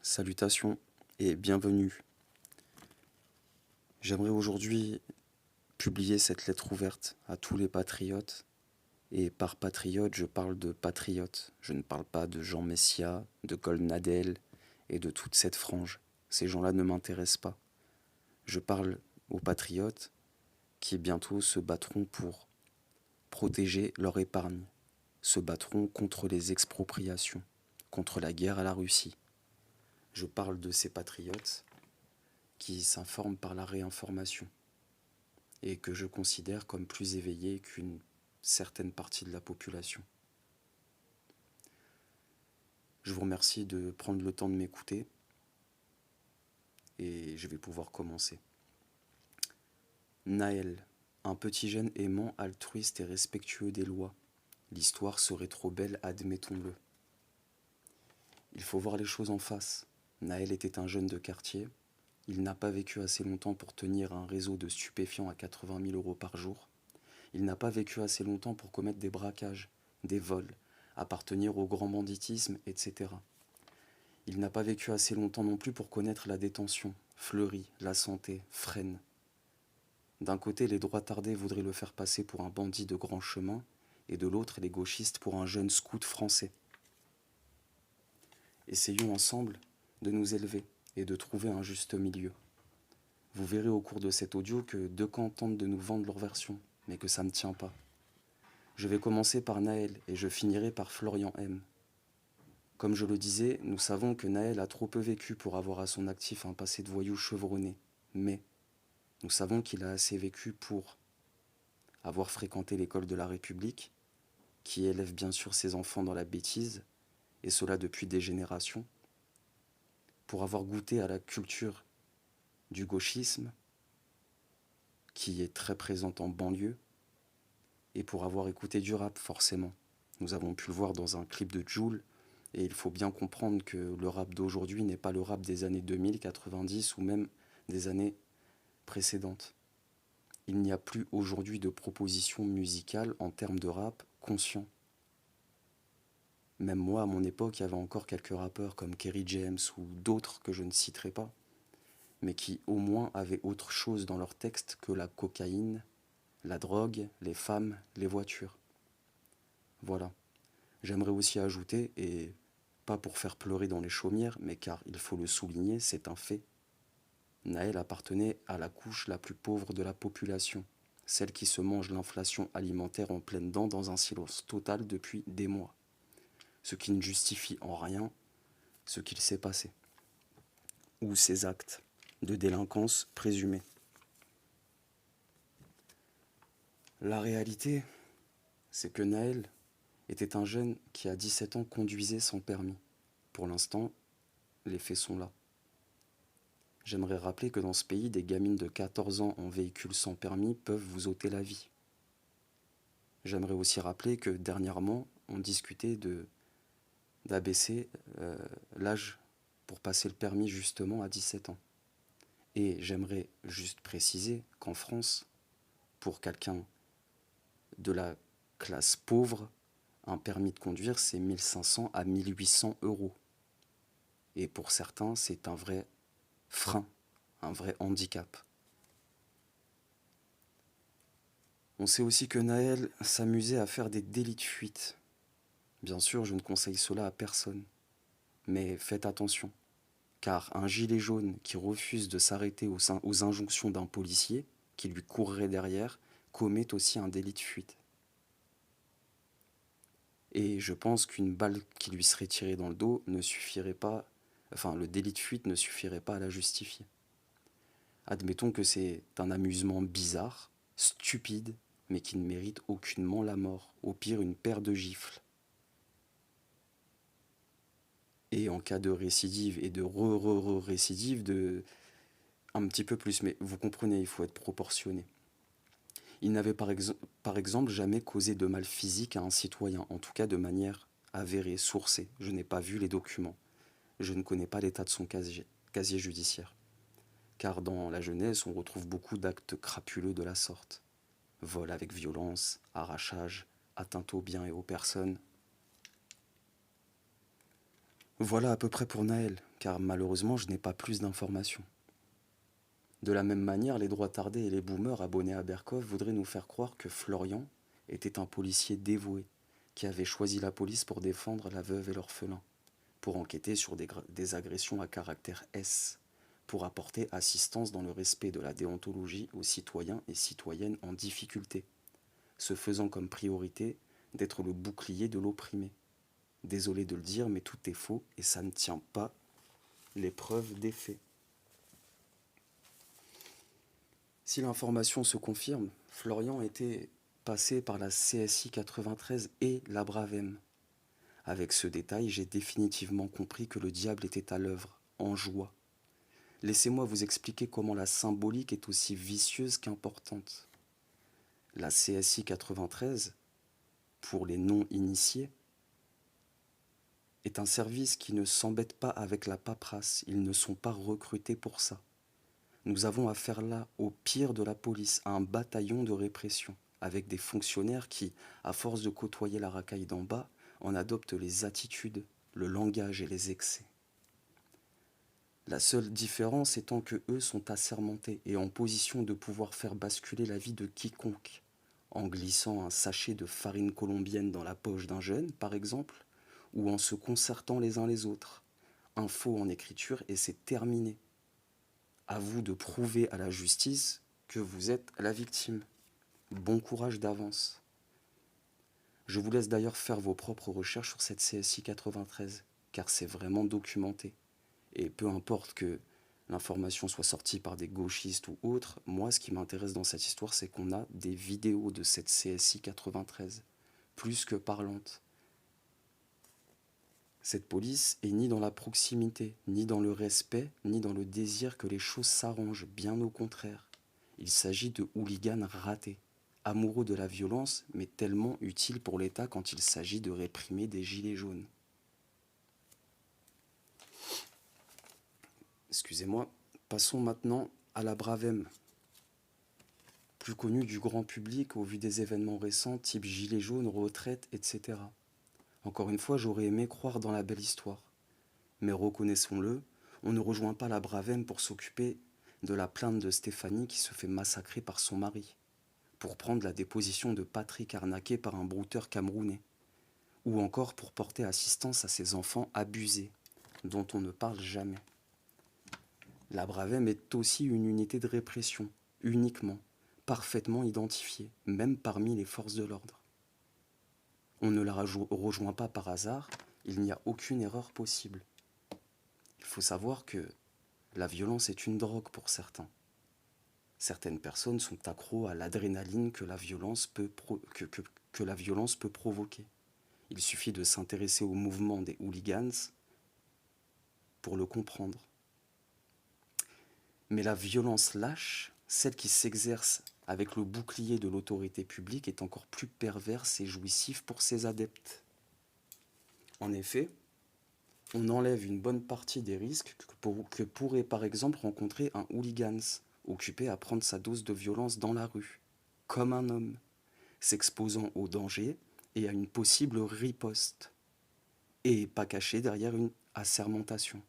Salutations et bienvenue. J'aimerais aujourd'hui publier cette lettre ouverte à tous les patriotes. Et par patriote, je parle de patriotes. Je ne parle pas de Jean Messia, de Golnadel et de toute cette frange. Ces gens-là ne m'intéressent pas. Je parle aux patriotes qui bientôt se battront pour protéger leur épargne, se battront contre les expropriations, contre la guerre à la Russie. Je parle de ces patriotes qui s'informent par la réinformation et que je considère comme plus éveillés qu'une certaine partie de la population. Je vous remercie de prendre le temps de m'écouter et je vais pouvoir commencer. Naël, un petit jeune aimant, altruiste et respectueux des lois. L'histoire serait trop belle, admettons-le. Il faut voir les choses en face. Naël était un jeune de quartier. Il n'a pas vécu assez longtemps pour tenir un réseau de stupéfiants à 80 000 euros par jour. Il n'a pas vécu assez longtemps pour commettre des braquages, des vols, appartenir au grand banditisme, etc. Il n'a pas vécu assez longtemps non plus pour connaître la détention, Fleury, la santé, Fresnes. D'un côté, les droits tardés voudraient le faire passer pour un bandit de grand chemin, et de l'autre, les gauchistes pour un jeune scout français. Essayons ensemble de nous élever et de trouver un juste milieu. Vous verrez au cours de cet audio que deux camps tentent de nous vendre leur version, mais que ça ne tient pas. Je vais commencer par Naël et je finirai par Florian M. Comme je le disais, nous savons que Naël a trop peu vécu pour avoir à son actif un passé de voyou chevronné, mais nous savons qu'il a assez vécu pour avoir fréquenté l'école de la République, qui élève bien sûr ses enfants dans la bêtise, et cela depuis des générations, pour avoir goûté à la culture du gauchisme, qui est très présente en banlieue, et pour avoir écouté du rap forcément. Nous avons pu le voir dans un clip de Jul, et il faut bien comprendre que le rap d'aujourd'hui n'est pas le rap des années 2000, 90 ou même des années précédentes. Il n'y a plus aujourd'hui de propositions musicales en termes de rap conscient. Même moi, à mon époque, il y avait encore quelques rappeurs comme Kerry James ou d'autres que je ne citerai pas, mais qui au moins avaient autre chose dans leur texte que la cocaïne, la drogue, les femmes, les voitures. Voilà. J'aimerais aussi ajouter, et pas pour faire pleurer dans les chaumières, mais car il faut le souligner, c'est un fait. Naël appartenait à la couche la plus pauvre de la population, celle qui se mange l'inflation alimentaire en pleine dent dans un silence total depuis des mois, ce qui ne justifie en rien ce qu'il s'est passé, ou ses actes de délinquance présumés. La réalité, c'est que Naël était un jeune qui à 17 ans conduisait sans permis. Pour l'instant, les faits sont là. J'aimerais rappeler que dans ce pays, des gamines de 14 ans en véhicule sans permis peuvent vous ôter la vie. J'aimerais aussi rappeler que dernièrement, on discutait d'abaisser l'âge pour passer le permis justement à 17 ans. Et j'aimerais juste préciser qu'en France, pour quelqu'un de la classe pauvre, un permis de conduire, c'est 1500 à 1800 euros. Et pour certains, c'est un vrai frein, un vrai handicap. On sait aussi que Naël s'amusait à faire des délits de fuite. Bien sûr, je ne conseille cela à personne. Mais faites attention, car un gilet jaune qui refuse de s'arrêter aux injonctions d'un policier, qui lui courrait derrière, commet aussi un délit de fuite. Et je pense qu'une balle qui lui serait tirée dans le dos ne suffirait pas, enfin le délit de fuite ne suffirait pas à la justifier. Admettons que c'est un amusement bizarre, stupide, mais qui ne mérite aucunement la mort, au pire une paire de gifles. Et en cas de récidive et de récidive, de un petit peu plus, mais vous comprenez, il faut être proportionné. Il n'avait par exemple jamais causé de mal physique à un citoyen, en tout cas de manière avérée, sourcée. Je n'ai pas vu les documents. Je ne connais pas l'état de son casier judiciaire. Car dans la jeunesse, on retrouve beaucoup d'actes crapuleux de la sorte. Vol avec violence, arrachage, atteinte aux biens et aux personnes. Voilà à peu près pour Naël, car malheureusement je n'ai pas plus d'informations. De la même manière, les droits tardés et les boomers abonnés à Berkov voudraient nous faire croire que Florian était un policier dévoué, qui avait choisi la police pour défendre la veuve et l'orphelin, pour enquêter sur des agressions à caractère S, pour apporter assistance dans le respect de la déontologie aux citoyens et citoyennes en difficulté, se faisant comme priorité d'être le bouclier de l'opprimé. Désolé de le dire, mais tout est faux et ça ne tient pas les preuves des faits. Si l'information se confirme, Florian était passé par la CSI 93 et la Bravem. Avec ce détail, j'ai définitivement compris que le diable était à l'œuvre, en joie. Laissez-moi vous expliquer comment la symbolique est aussi vicieuse qu'importante. La CSI 93, pour les non-initiés, est un service qui ne s'embête pas avec la paperasse, ils ne sont pas recrutés pour ça. Nous avons affaire là au pire de la police, à un bataillon de répression, avec des fonctionnaires qui, à force de côtoyer la racaille d'en bas, en adoptent les attitudes, le langage et les excès. La seule différence étant que eux sont assermentés et en position de pouvoir faire basculer la vie de quiconque, en glissant un sachet de farine colombienne dans la poche d'un jeune, par exemple, ou en se concertant les uns les autres. Un faux en écriture et c'est terminé. À vous de prouver à la justice que vous êtes la victime. Bon courage d'avance. Je vous laisse d'ailleurs faire vos propres recherches sur cette CSI 93, car c'est vraiment documenté. Et peu importe que l'information soit sortie par des gauchistes ou autres, moi ce qui m'intéresse dans cette histoire, c'est qu'on a des vidéos de cette CSI 93, plus que parlantes. Cette police est ni dans la proximité, ni dans le respect, ni dans le désir que les choses s'arrangent, bien au contraire. Il s'agit de hooligans ratés, amoureux de la violence, mais tellement utiles pour l'État quand il s'agit de réprimer des gilets jaunes. Excusez-moi, passons maintenant à la Bravem, plus connue du grand public au vu des événements récents type gilets jaunes, retraite, etc. Encore une fois, j'aurais aimé croire dans la belle histoire. Mais reconnaissons-le, on ne rejoint pas la Bravem pour s'occuper de la plainte de Stéphanie qui se fait massacrer par son mari, pour prendre la déposition de Patrick arnaqué par un brouteur camerounais, ou encore pour porter assistance à ses enfants abusés, dont on ne parle jamais. La Bravem est aussi une unité de répression, uniquement, parfaitement identifiée, même parmi les forces de l'ordre. On ne la rejoint pas par hasard, il n'y a aucune erreur possible. Il faut savoir que la violence est une drogue pour certains. Certaines personnes sont accros à l'adrénaline que la violence peut provoquer. Il suffit de s'intéresser au mouvement des hooligans pour le comprendre. Mais la violence lâche, celle qui s'exerce avec le bouclier de l'autorité publique, est encore plus perverse et jouissive pour ses adeptes. En effet, on enlève une bonne partie des risques que pourrait par exemple rencontrer un hooligan occupé à prendre sa dose de violence dans la rue, comme un homme, s'exposant au danger et à une possible riposte, et pas caché derrière une assermentation.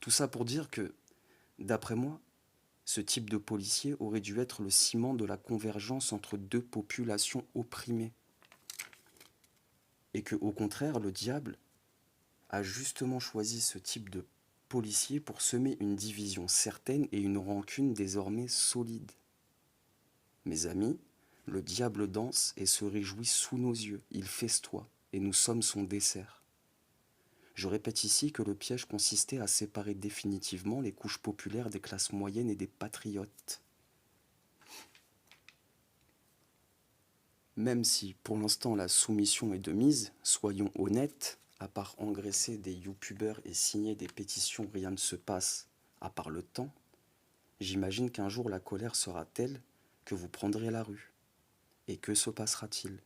Tout ça pour dire que, d'après moi, ce type de policier aurait dû être le ciment de la convergence entre deux populations opprimées. Et que, au contraire, le diable a justement choisi ce type de policier pour semer une division certaine et une rancune désormais solide. Mes amis, le diable danse et se réjouit sous nos yeux, il festoie, et nous sommes son dessert. Je répète ici que le piège consistait à séparer définitivement les couches populaires des classes moyennes et des patriotes. Même si, pour l'instant, la soumission est de mise, soyons honnêtes, à part engraisser des youtubeurs et signer des pétitions, rien ne se passe, à part le temps. J'imagine qu'un jour la colère sera telle que vous prendrez la rue. Et que se passera-t-il?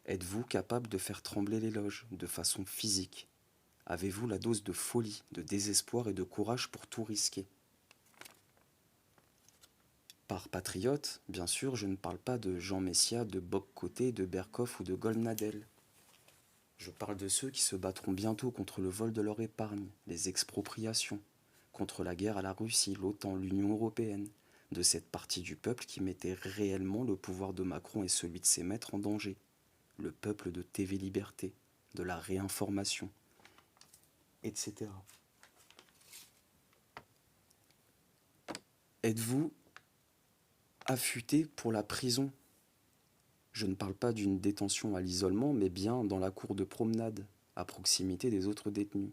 Êtes-vous capable de faire trembler les loges de façon physique? Avez-vous la dose de folie, de désespoir et de courage pour tout risquer? Par patriote, bien sûr, je ne parle pas de Jean Messia, de Bock Côté, de Berkoff ou de Golnadel. Je parle de ceux qui se battront bientôt contre le vol de leur épargne, les expropriations, contre la guerre à la Russie, l'OTAN, l'Union européenne, de cette partie du peuple qui mettait réellement le pouvoir de Macron et celui de ses maîtres en danger, le peuple de TV Liberté, de la réinformation, etc. Êtes-vous affûté pour la prison? Je ne parle pas d'une détention à l'isolement, mais bien dans la cour de promenade, à proximité des autres détenus.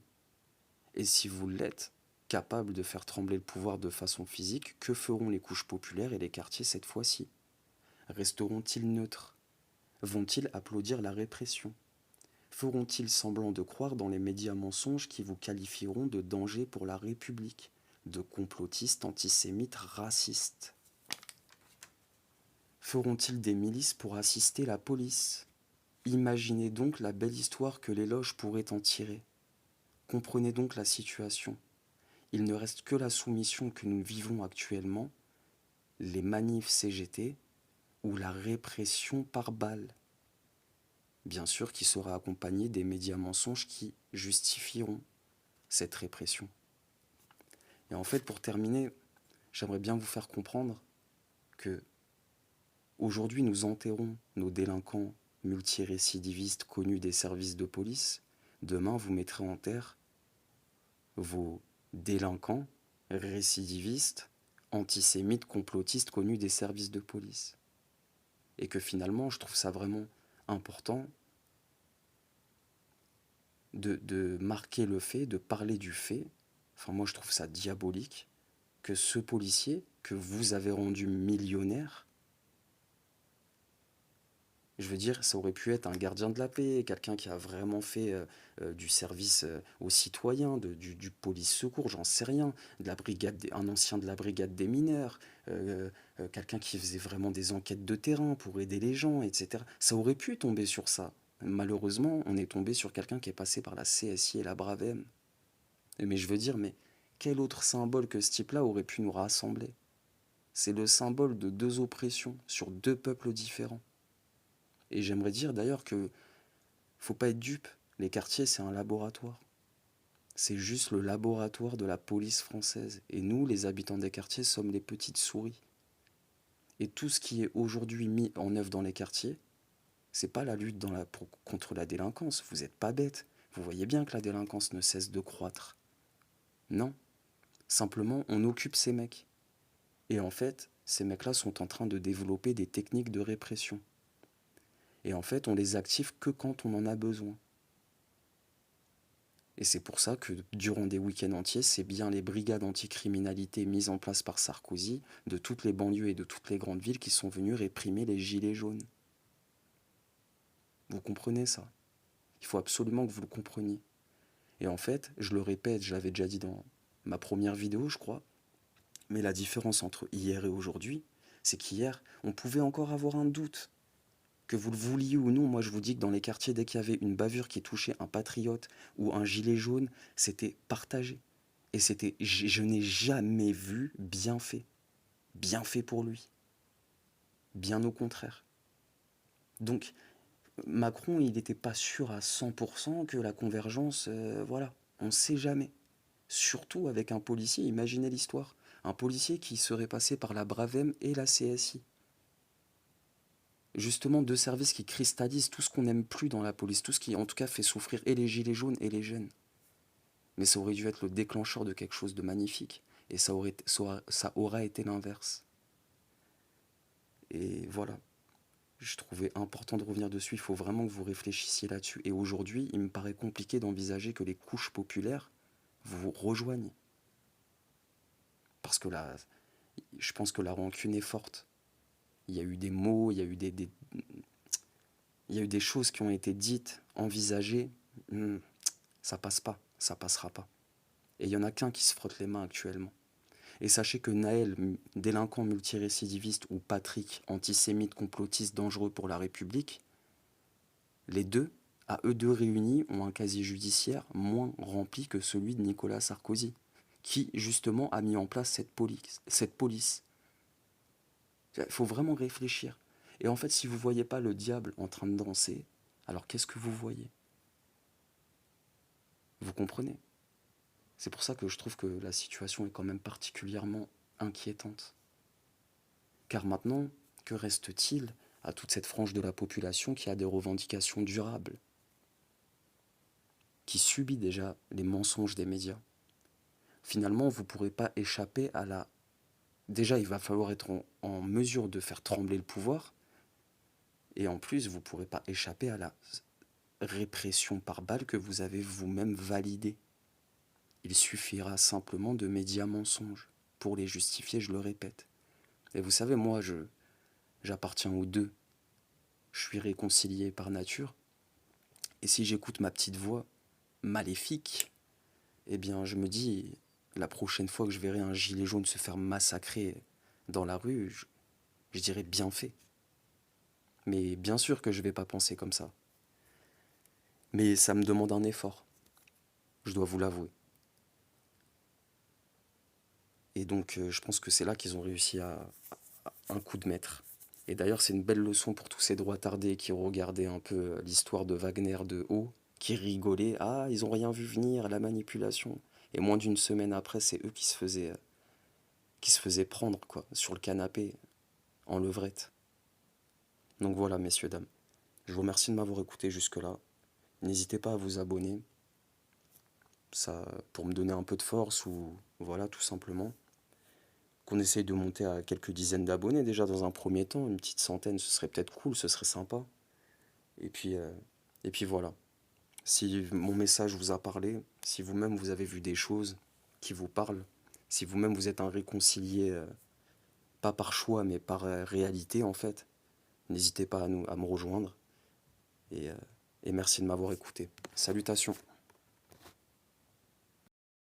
Et si vous l'êtes, capable de faire trembler le pouvoir de façon physique, que feront les couches populaires et les quartiers cette fois-ci? Resteront-ils neutres? Vont-ils applaudir la répression? Feront-ils semblant de croire dans les médias mensonges qui vous qualifieront de danger pour la République, de complotistes, antisémites, racistes? Feront-ils des milices pour assister la police? Imaginez donc la belle histoire que les loges pourraient en tirer. Comprenez donc la situation. Il ne reste que la soumission que nous vivons actuellement, les manifs CGT ou la répression par balle. Bien sûr qui sera accompagnée des médias mensonges qui justifieront cette répression. Et en fait, pour terminer, j'aimerais bien vous faire comprendre que aujourd'hui nous enterrons nos délinquants multirécidivistes connus des services de police. Demain, vous mettrez en terre vos délinquants récidivistes, antisémites, complotistes connus des services de police. Et que finalement, je trouve ça vraiment important de marquer le fait, de parler du fait, enfin moi je trouve ça diabolique, que ce policier que vous avez rendu millionnaire, je veux dire, ça aurait pu être un gardien de la paix, quelqu'un qui a vraiment fait du service aux citoyens, du police secours, j'en sais rien, de la brigade, un ancien de la brigade des mineurs, quelqu'un qui faisait vraiment des enquêtes de terrain pour aider les gens, etc. Ça aurait pu tomber sur ça. Malheureusement, on est tombé sur quelqu'un qui est passé par la CSI et la Bravem. Mais je veux dire, mais quel autre symbole que ce type-là aurait pu nous rassembler? C'est le symbole de deux oppressions sur deux peuples différents. Et j'aimerais dire d'ailleurs que faut pas être dupe. Les quartiers, c'est un laboratoire. C'est juste le laboratoire de la police française. Et nous, les habitants des quartiers, sommes les petites souris. Et tout ce qui est aujourd'hui mis en œuvre dans les quartiers, c'est pas la lutte contre la délinquance. Vous n'êtes pas bête. Vous voyez bien que la délinquance ne cesse de croître. Non. Simplement, on occupe ces mecs. Et en fait, ces mecs-là sont en train de développer des techniques de répression. Et en fait, on les active que quand on en a besoin. Et c'est pour ça que durant des week-ends entiers, c'est bien les brigades anticriminalité mises en place par Sarkozy de toutes les banlieues et de toutes les grandes villes qui sont venues réprimer les gilets jaunes. Vous comprenez ça? Il faut absolument que vous le compreniez. Et en fait, je le répète, je l'avais déjà dit dans ma première vidéo, je crois, mais la différence entre hier et aujourd'hui, c'est qu'hier, on pouvait encore avoir un doute. Que vous le vouliez ou non, moi je vous dis que dans les quartiers, dès qu'il y avait une bavure qui touchait un patriote ou un gilet jaune, c'était partagé. Et c'était, je n'ai jamais vu bien fait pour lui. Bien au contraire. Donc, Macron, il n'était pas sûr à 100% que la convergence, voilà, on ne sait jamais. Surtout avec un policier, imaginez l'histoire. Un policier qui serait passé par la Bravem et la CSI. Justement, deux services qui cristallisent tout ce qu'on n'aime plus dans la police, tout ce qui en tout cas fait souffrir et les gilets jaunes et les jeunes. Mais ça aurait dû être le déclencheur de quelque chose de magnifique, et ça aura été l'inverse. Et voilà, je trouvais important de revenir dessus, il faut vraiment que vous réfléchissiez là-dessus. Et aujourd'hui, il me paraît compliqué d'envisager que les couches populaires vous rejoignent. Parce que là, je pense que la rancune est forte. Il y a eu des mots, il y a eu des choses qui ont été dites, envisagées. Ça passe pas, ça passera pas. Et il y en a qu'un qui se frotte les mains actuellement. Et sachez que Naël, délinquant multirécidiviste, ou Patrick, antisémite, complotiste, dangereux pour la République, les deux, à eux deux réunis, ont un casier judiciaire moins rempli que celui de Nicolas Sarkozy, qui justement a mis en place cette police. Il faut vraiment réfléchir. Et en fait, si vous ne voyez pas le diable en train de danser, alors qu'est-ce que vous voyez? Vous comprenez? C'est pour ça que je trouve que la situation est quand même particulièrement inquiétante. Car maintenant, que reste-t-il à toute cette frange de la population qui a des revendications durables, qui subit déjà les mensonges des médias? Finalement, vous ne pourrez pas échapper à la... Déjà, il va falloir être en mesure de faire trembler le pouvoir, et en plus, vous ne pourrez pas échapper à la répression par balle que vous avez vous-même validée. Il suffira simplement de médias mensonges pour les justifier, je le répète. Et vous savez, moi, j'appartiens aux deux. Je suis réconcilié par nature. Et si j'écoute ma petite voix maléfique, eh bien, je me dis, la prochaine fois que je verrai un gilet jaune se faire massacrer dans la rue, je dirais bien fait. Mais bien sûr que je ne vais pas penser comme ça. Mais ça me demande un effort, je dois vous l'avouer. Et donc, je pense que c'est là qu'ils ont réussi à un coup de maître. Et d'ailleurs, c'est une belle leçon pour tous ces droitards qui regardaient un peu l'histoire de Wagner de haut, qui rigolaient. Ah, ils ont rien vu venir, la manipulation. Et moins d'une semaine après, c'est eux qui se faisaient prendre, quoi, sur le canapé, en levrette. Donc voilà, messieurs, dames. Je vous remercie de m'avoir écouté jusque-là. N'hésitez pas à vous abonner, ça, pour me donner un peu de force, ou voilà, tout simplement. Qu'on essaye de monter à quelques dizaines d'abonnés déjà dans un premier temps, une petite centaine, ce serait peut-être cool, ce serait sympa. Et puis, euh, et puis voilà. Si mon message vous a parlé, si vous-même vous avez vu des choses qui vous parlent, si vous-même vous êtes un réconcilié, pas par choix mais par réalité en fait, n'hésitez pas à me rejoindre. Et, euh, et merci de m'avoir écouté. Salutations.